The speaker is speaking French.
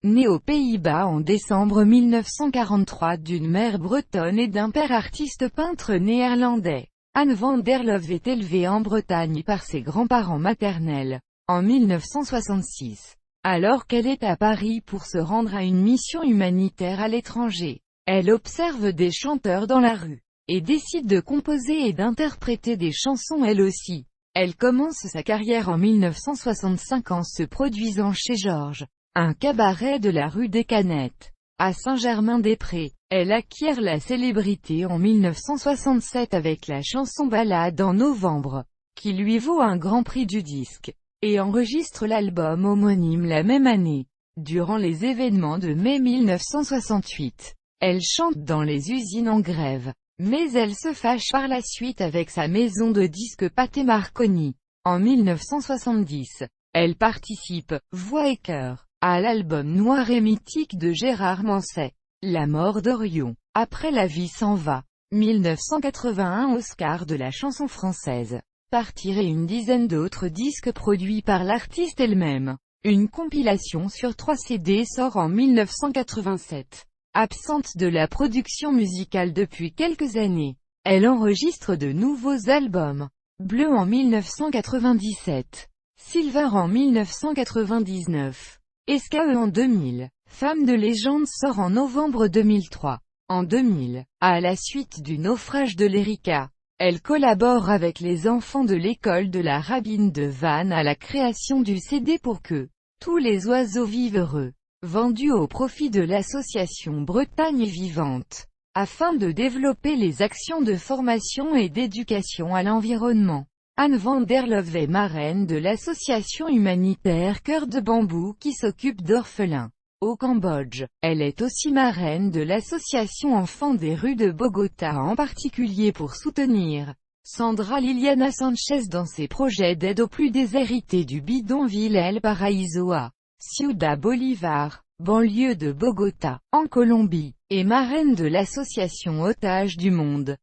Née aux Pays-Bas en décembre 1943 d'une mère bretonne et d'un père artiste peintre néerlandais, Anne van der Love est élevée en Bretagne par ses grands-parents maternels, en 1966. Alors qu'elle est à Paris pour se rendre à une mission humanitaire à l'étranger, elle observe des chanteurs dans la rue, et décide de composer et d'interpréter des chansons elle aussi. Elle commence sa carrière en 1965 en se produisant chez Georges, un cabaret de la rue des Canettes, à Saint-Germain-des-Prés. Elle acquiert la célébrité en 1967 avec la chanson Ballade en novembre, qui lui vaut un grand prix du disque, et enregistre l'album homonyme la même année. Durant les événements de mai 1968, elle chante dans les usines en grève, mais elle se fâche par la suite avec sa maison de disques Pathé Marconi. En 1970, elle participe, voix et chœur, à l'album Noir et mythique de Gérard Manset, La mort d'Orion. Après La vie s'en va, 1981 Oscar de la chanson française, Partir et une dizaine d'autres disques produits par l'artiste elle-même. Une compilation sur 3 CD sort en 1987. Absente de la production musicale depuis quelques années, elle enregistre de nouveaux albums. Bleu en 1997, Silver en 1999, SKE en 2000, Femme de légende sort en novembre 2003. En 2000, à la suite du naufrage de l'Erika, elle collabore avec les enfants de l'école de la Rabine de Vannes à la création du CD Pour que tous les oiseaux vivent heureux, vendu au profit de l'association Bretagne Vivante, afin de développer les actions de formation et d'éducation à l'environnement. Anne van der Love est marraine de l'association humanitaire Cœur de Bambou qui s'occupe d'orphelins au Cambodge. Elle est aussi marraine de l'association Enfants des rues de Bogota en particulier pour soutenir Sandra Liliana Sanchez dans ses projets d'aide aux plus déshérités du bidonville El Paraíso à Ciudad Bolívar, banlieue de Bogota, en Colombie, et marraine de l'association Otages du Monde.